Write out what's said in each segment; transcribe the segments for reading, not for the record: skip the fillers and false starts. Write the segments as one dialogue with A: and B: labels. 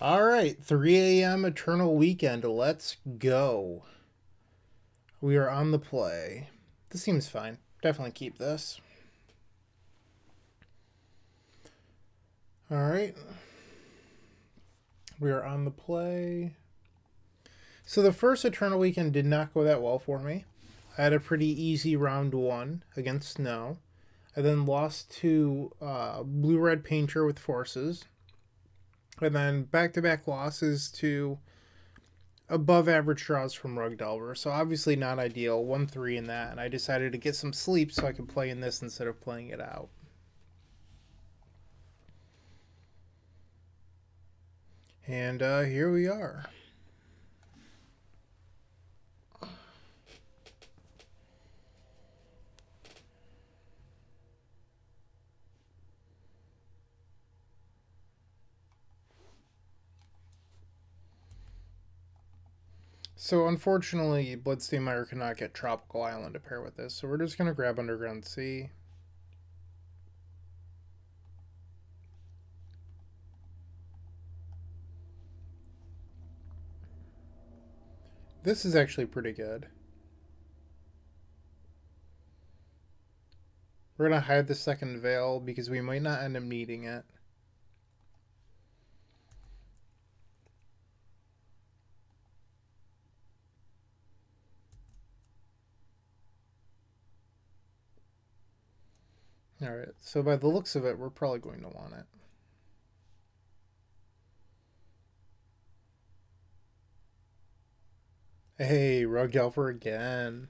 A: Alright, 3 a.m. Eternal Weekend. Let's go. We are on the play. This seems fine. Definitely keep this. Alright. We are on the play. So the first Eternal Weekend did not go that well for me. I had a pretty easy round one against Snow. I then lost to Blue Red Painter with Forces. And then back-to-back losses to above average draws from Rug Delver. So obviously not ideal. 1-3 in that. And I decided to get some sleep so I could play in this instead of playing it out. And here we are. So unfortunately, Bloodstained Mire cannot get Tropical Island to pair with this, so we're just going to grab Underground Sea. This is actually pretty good. We're going to hide the second Veil because we might not end up needing it. Alright, so by the looks of it, we're probably going to want it. Hey, Rug Delver again.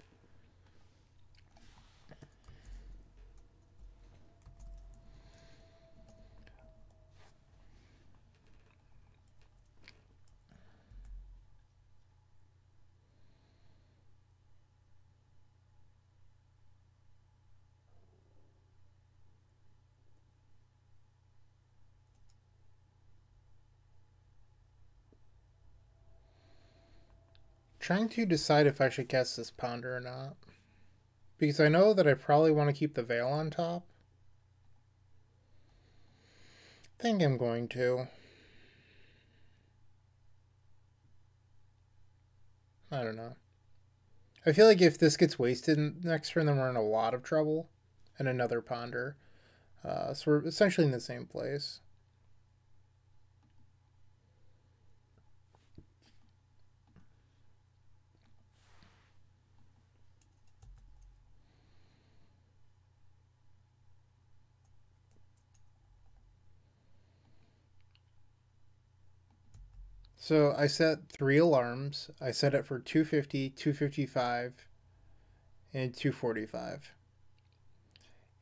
A: Trying to decide if I should cast this Ponder or not. Because I know that I probably want to keep the Veil on top. I think I'm going to. I don't know. I feel like if this gets wasted next turn, then we're in a lot of trouble. And another Ponder. So we're essentially in the same place. So I set 3 alarms. I set it for 250, 255, and 245.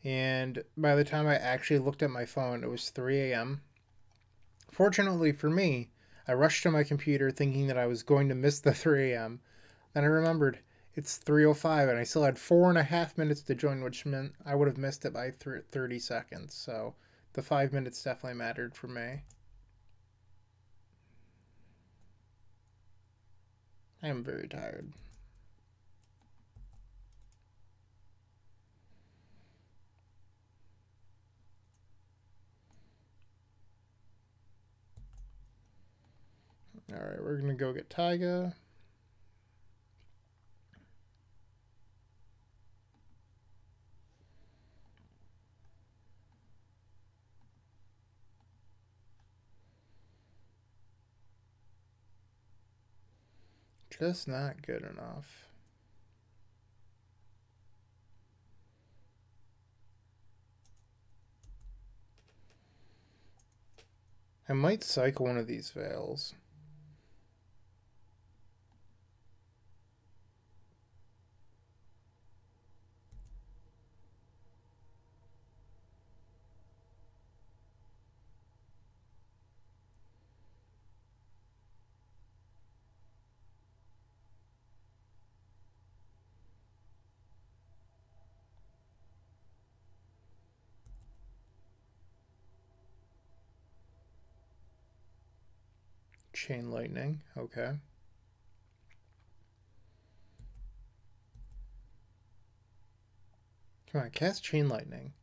A: And by the time I actually looked at my phone, it was 3 a.m. Fortunately for me, I rushed to my computer thinking that I was going to miss the 3 a.m. Then I remembered it's 3:05 and I still had 4.5 minutes to join, which meant I would have missed it by 30 seconds. So the 5 minutes definitely mattered for me. I am very tired. Alright, we're going to go get Taiga. Just not good enough. I might cycle one of these Veils. Chain Lightning, okay. Come on, cast Chain Lightning.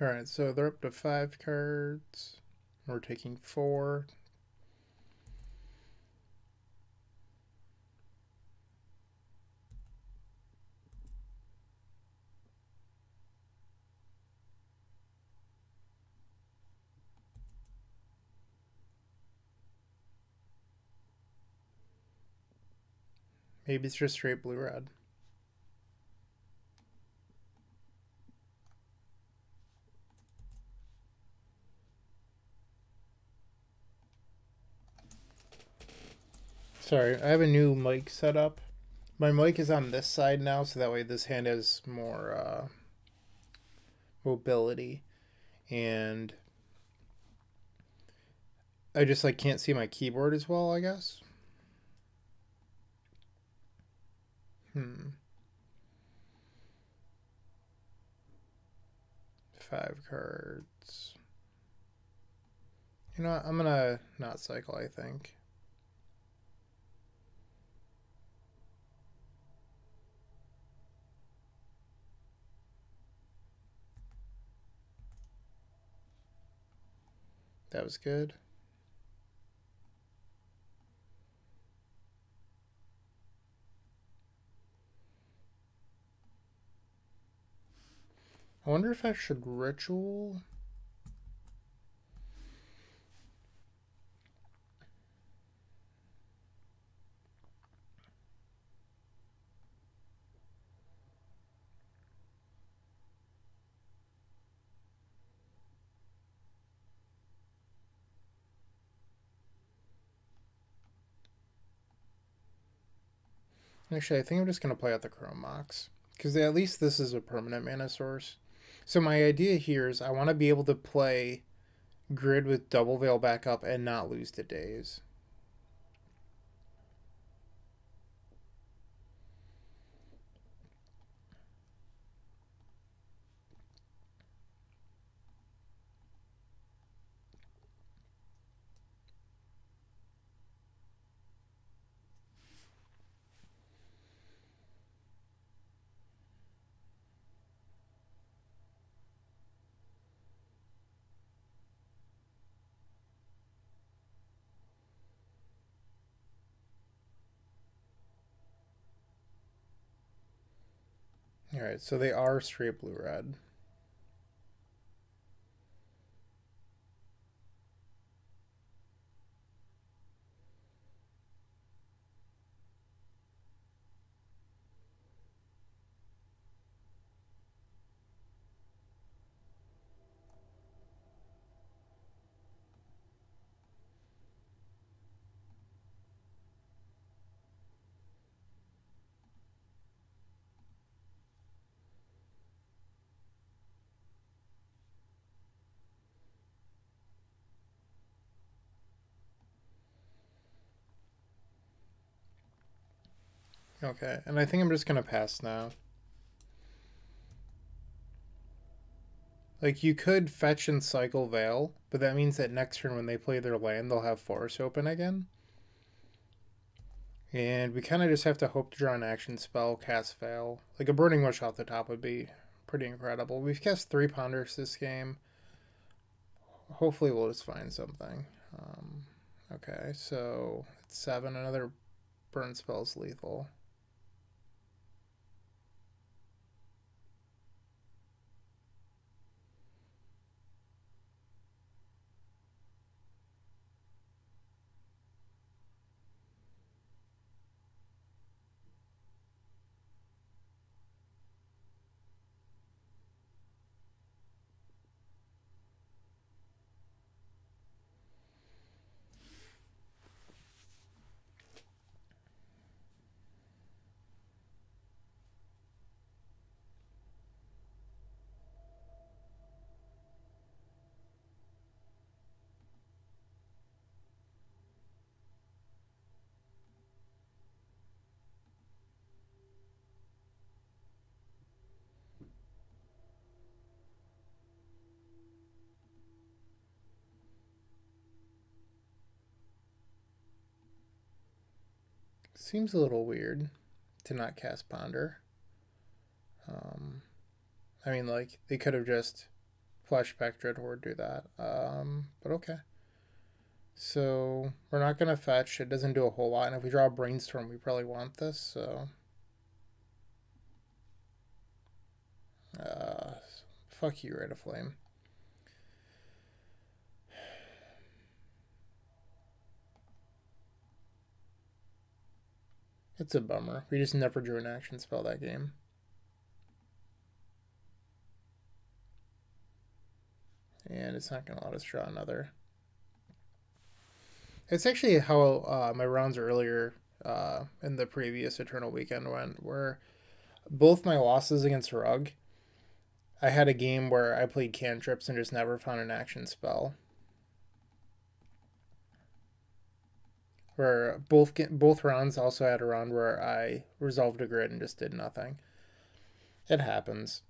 A: Alright, so they're up to 5 cards. We're taking 4. Maybe it's just straight blue-red. Sorry, I have a new mic set up. My mic is on this side now, so that way this hand has more mobility. And I just like can't see my keyboard as well, I guess. 5 cards. You know what? I'm gonna not cycle, I think. That was good. I wonder if I should ritual. Actually, I think I'm just going to play out the Chrome Mox, because at least this is a permanent mana source. So my idea here is I want to be able to play Grid with Double Veil back up and not lose to Daze. Alright, so they are straight blue-red. Okay, and I think I'm just going to pass now. Like, you could fetch and cycle Veil, but that means that next turn when they play their land, they'll have Forest open again. And we kind of just have to hope to draw an action spell, cast Veil. Like, a Burning Wish off the top would be pretty incredible. We've cast 3 Ponders this game. Hopefully we'll just find something. Okay, so it's 7. Another burn spell's lethal. Seems a little weird to not cast Ponder. I mean, like, they could have just Flashback Dreadhorde do that. But okay. So we're not gonna fetch. It doesn't do a whole lot, and if we draw a Brainstorm, we probably want this. So, fuck you, Rite of Flame. It's a bummer. We just never drew an action spell that game. And it's not gonna let us draw another. It's actually how my rounds earlier in the previous Eternal Weekend went, where both my losses against Rug, I had a game where I played cantrips and just never found an action spell. Where both rounds also had a round where I resolved a grid and just did nothing. It happens.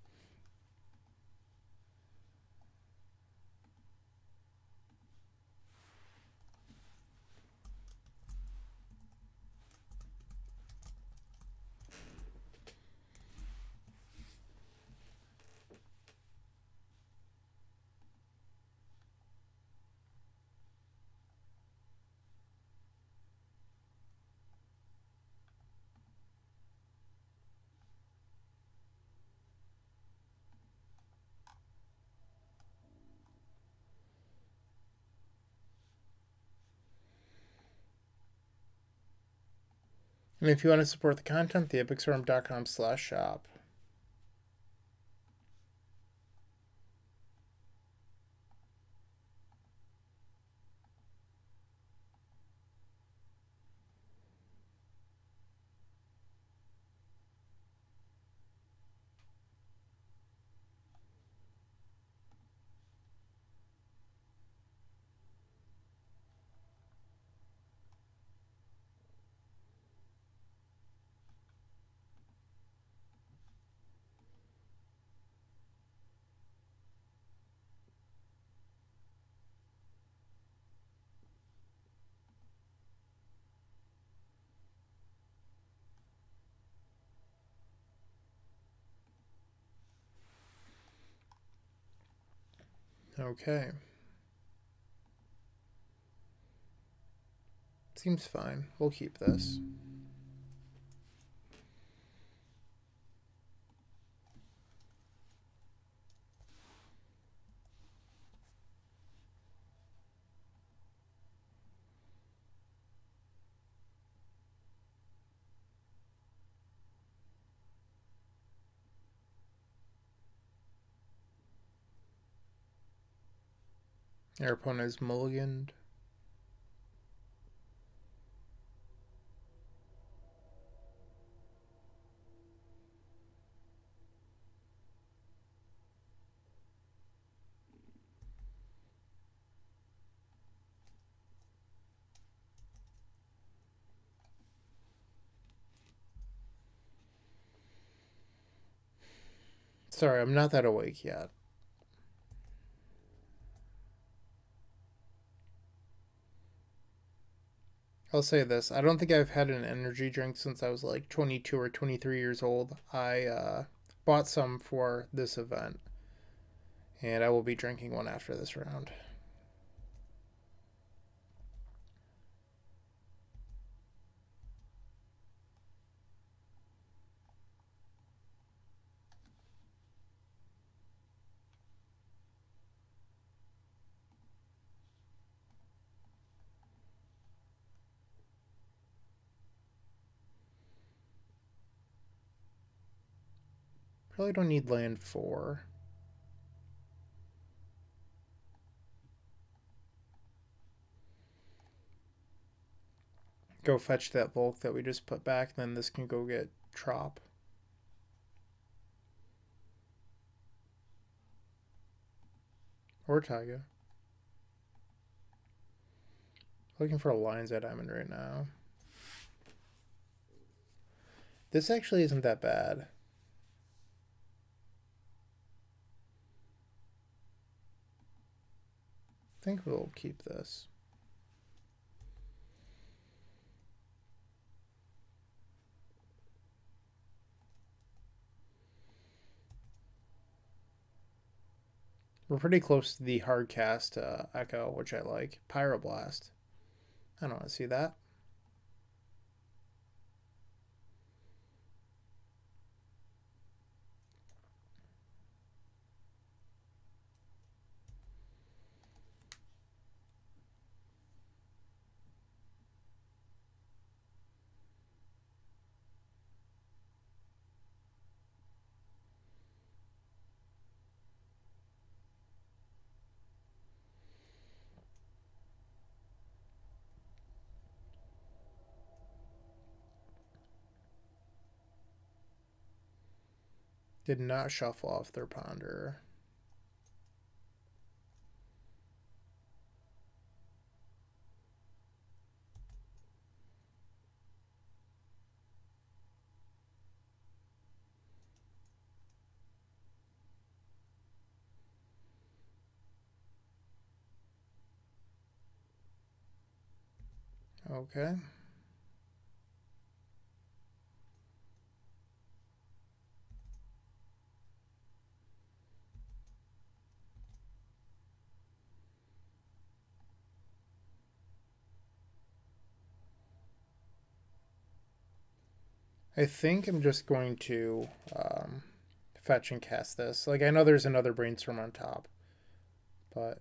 A: And if you want to support the content, theepicstorm.com/shop. Okay. Seems fine. We'll keep this. Our opponent is mulliganed. Sorry, I'm not that awake yet. I'll say this. I don't think I've had an energy drink since I was like 22 or 23 years old. I bought some for this event, and I will be drinking one after this round. Probably don't need land 4. Go fetch that Volk that we just put back, then this can go get Trop. Or Taiga. Looking for a Lion's Eye Diamond right now. This actually isn't that bad. I think we'll keep this. We're pretty close to the hard cast Echo, which I like. Pyroblast. I don't want to see that. Did not shuffle off their ponder. Okay. I think I'm just going to fetch and cast this. Like, I know there's another Brainstorm on top, but...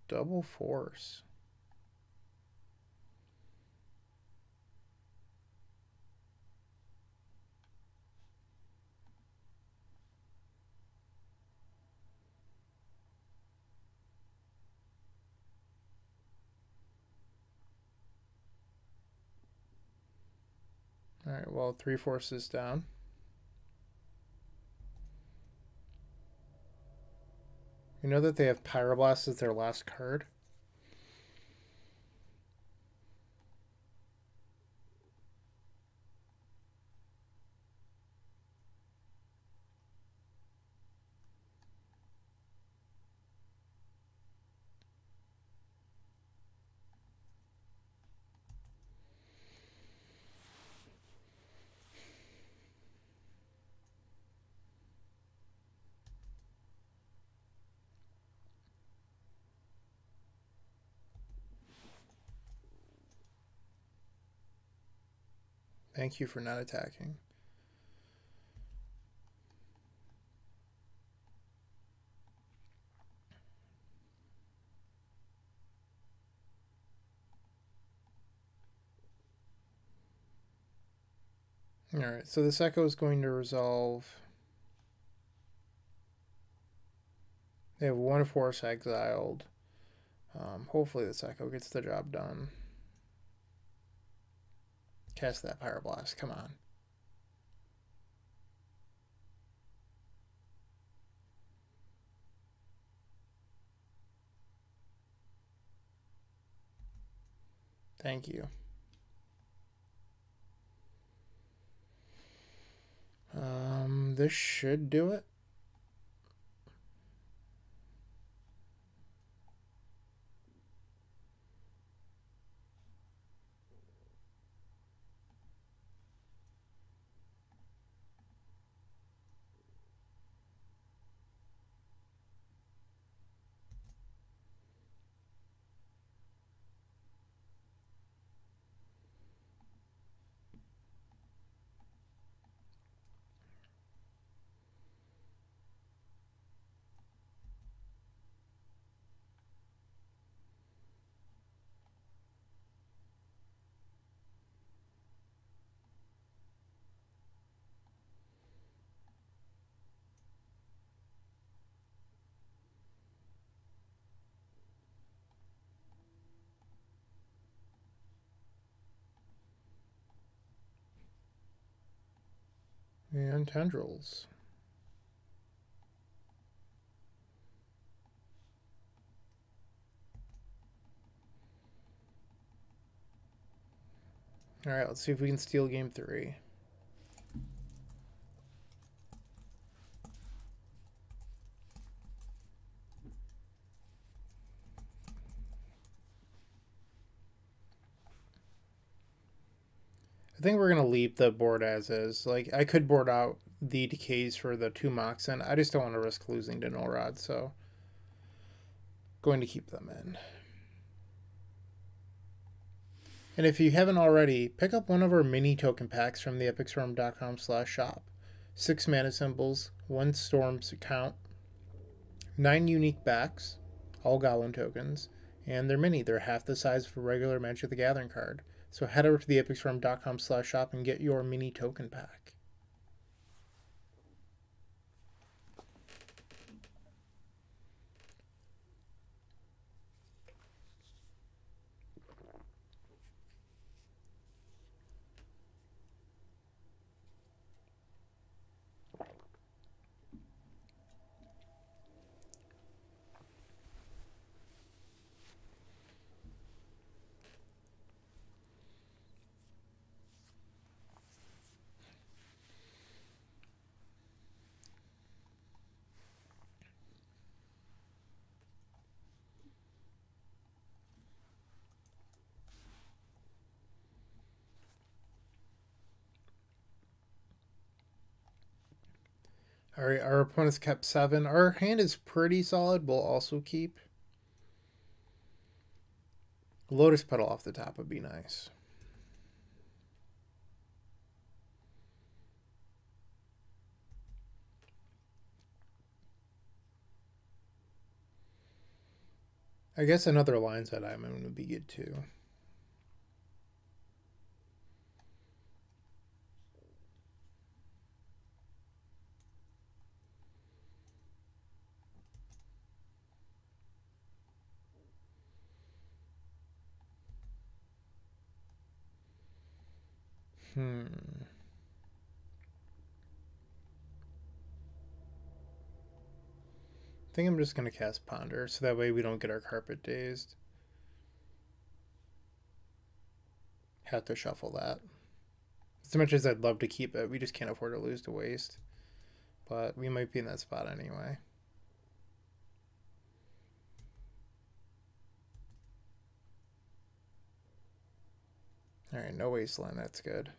A: Double Force. Alright, well, 3 forces down. You know that they have Pyroblast as their last card? Thank you for not attacking. Alright, so this Echo is going to resolve. They have 1 force exiled. Hopefully this Echo gets the job done. Cast that Pyroblast, come on. Thank you. This should do it. And tendrils. Alright, let's see if we can steal game 3. I think we're going to leave the board as is. Like, I could board out the decays for the 2 Moxen. I just don't want to risk losing to Norod, so going to keep them in. And if you haven't already, pick up one of our mini token packs from the epicstorm.com/shop. 6 mana symbols, 1 storm's count, 9 unique backs, all goblin tokens, and they're mini. They're half the size of a regular Magic the Gathering card. So head over to the epicstorm.com/shop and get your mini token pack. Alright, our opponent's kept 7. Our hand is pretty solid. We'll also keep. Lotus Petal off the top would be nice. I guess another Lionshead Diamond would be good too. I think I'm just going to cast Ponder, so that way we don't get our carpet dazed. Have to shuffle that. As much as I'd love to keep it, we just can't afford to lose to waste. But we might be in that spot anyway. Alright, no wasteland, that's good.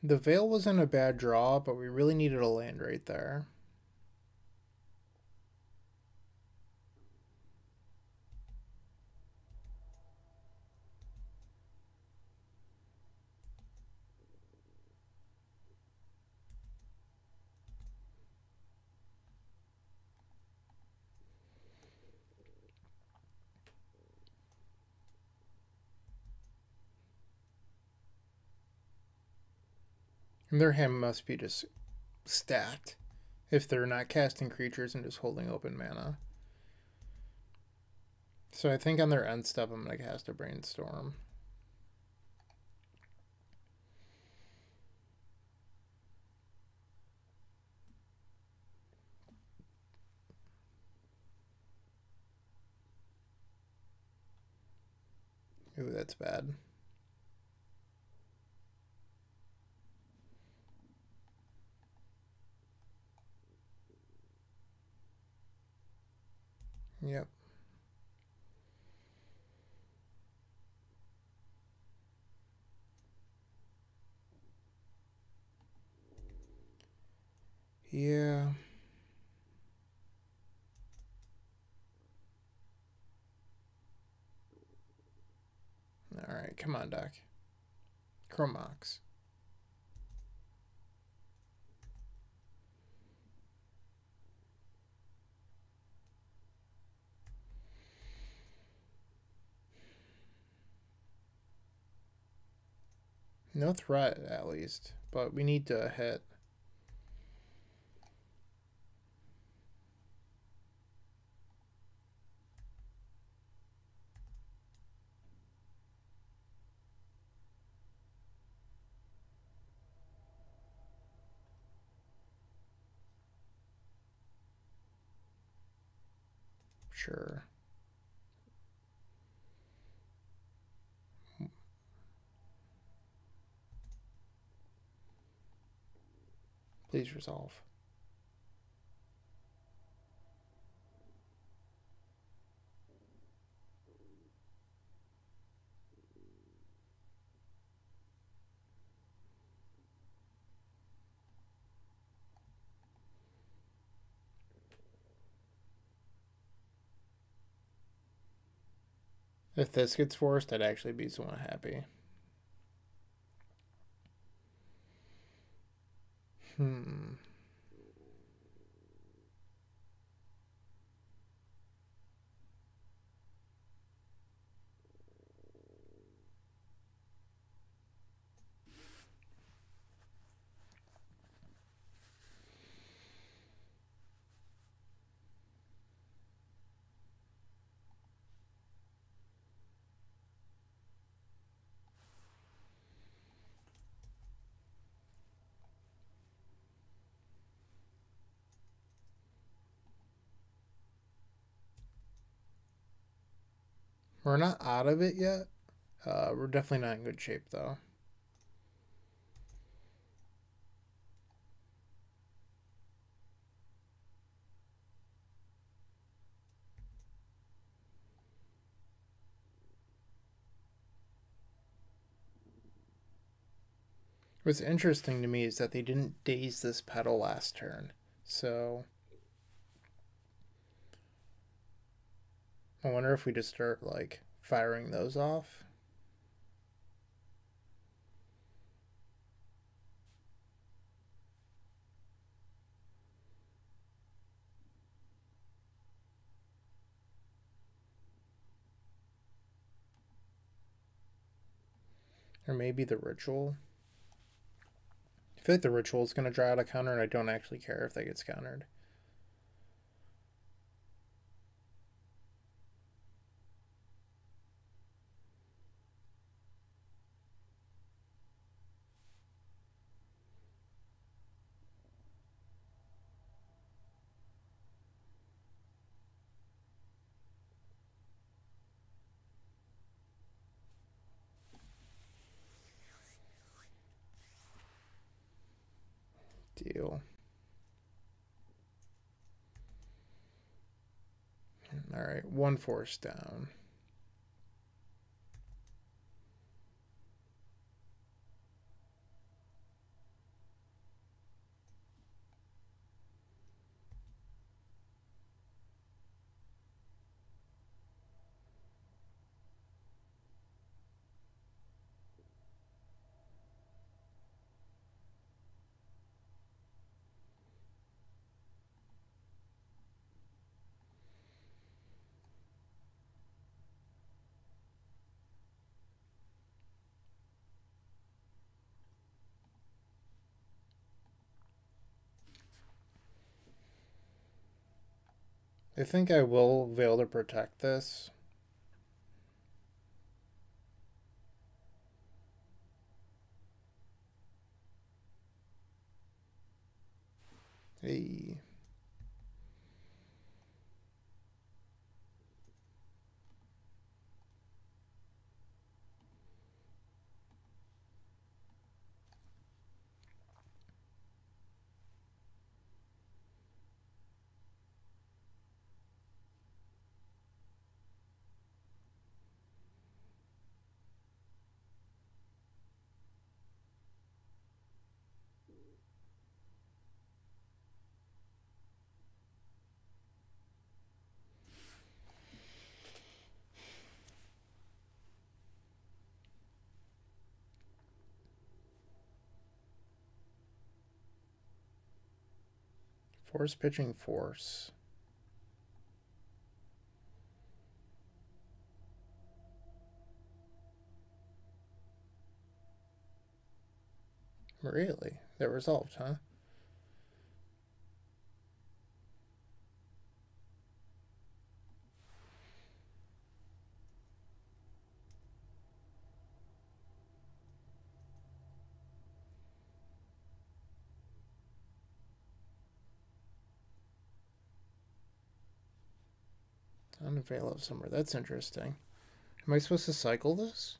A: The Veil wasn't a bad draw, but we really needed a land right there. And their hand must be just stacked if they're not casting creatures and just holding open mana. So I think on their end step, I'm going to cast a Brainstorm. Ooh, that's bad. Yep. Yeah. Alright, come on, Doc. Chromox. No threat, at least. But we need to hit. capture. Please resolve. If this gets forced, I'd actually be somewhat happy. We're not out of it yet. We're definitely not in good shape, though. What's interesting to me is that they didn't daze this petal last turn. So I wonder if we just start, like, firing those off. Or maybe the ritual. I feel like the ritual is going to draw out a counter, and I don't actually care if that gets countered. Deal. All right, one force down. I think I will Veil to protect this. Hey. Force pitching force. Really? That resolved, huh? Unveil of Summer. That's interesting. Am I supposed to cycle this?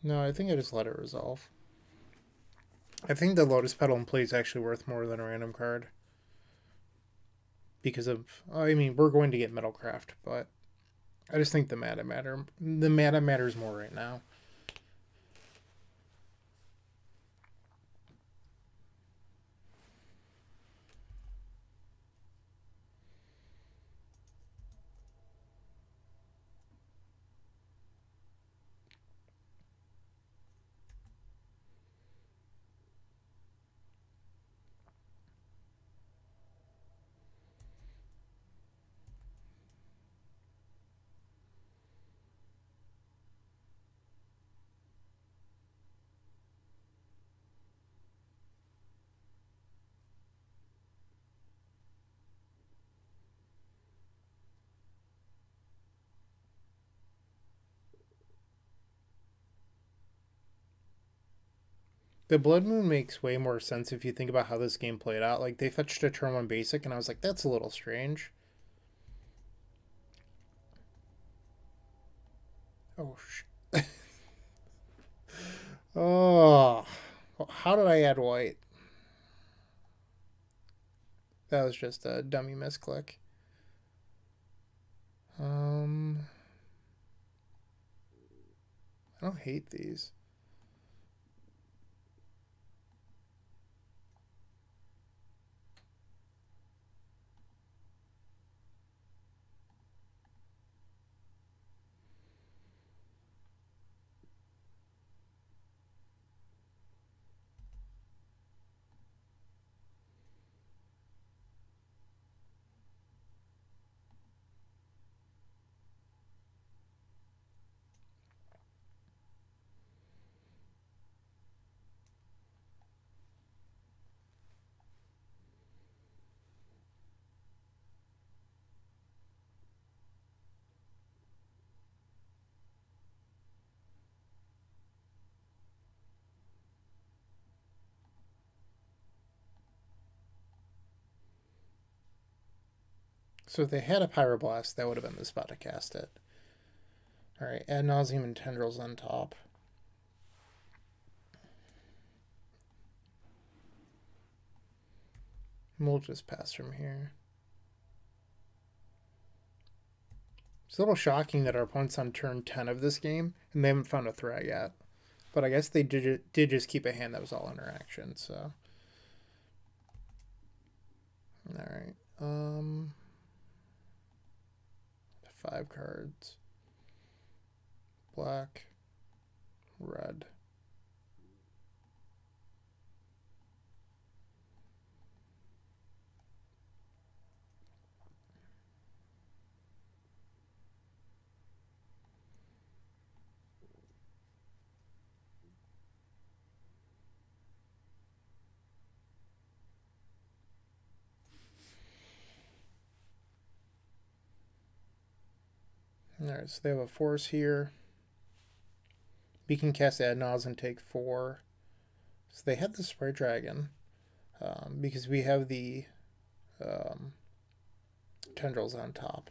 A: No, I think I just let it resolve. I think the Lotus Petal in play is actually worth more than a random card. Because of, I mean, we're going to get Metalcraft, but I just think the mana matters more right now. The Blood Moon makes way more sense if you think about how this game played out. Like, they fetched a turn 1 basic, and I was like, that's a little strange. Oh, oh. How did I add white? That was just a dummy misclick. I don't hate these. So if they had a Pyroblast, that would have been the spot to cast it. Alright, Ad Nauseam and Tendrils on top. We'll just pass from here. It's a little shocking that our opponent's on turn 10 of this game, and they haven't found a threat yet. But I guess they did just keep a hand that was all interaction, so... Alright, 5 cards. Black, red. Alright, so they have a force here. We can cast Ad Nauseam and take 4. So they had the Spray Dragon. Because we have the Tendrils on top.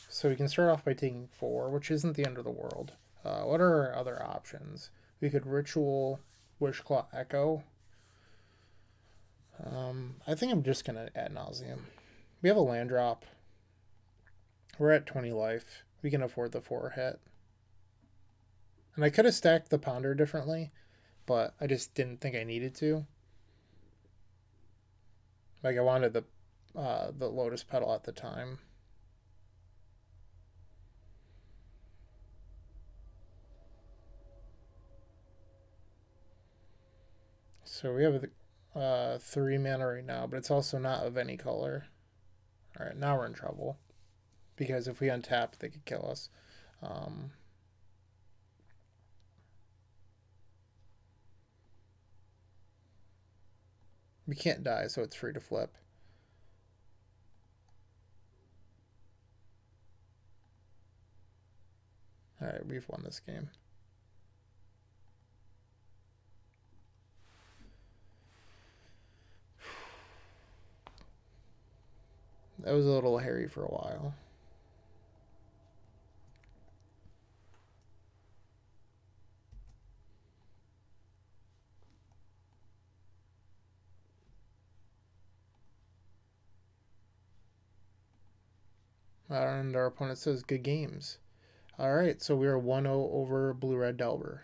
A: So we can start off by taking 4, which isn't the end of the world. What are our other options? We could Ritual Wishclaw Echo. I think I'm just going to Ad Nauseam. We have a land drop. We're at 20 life. We can afford the 4 hit. And I could have stacked the Ponder differently, but I just didn't think I needed to. Like, I wanted the Lotus Petal at the time. So we have 3 mana right now, but it's also not of any color. Alright, now we're in trouble. Because if we untap, they could kill us. We can't die, so it's free to flip. Alright, we've won this game. That was a little hairy for a while. And our opponent says good games. Alright, so we are 1-0 over Blue Red Delver.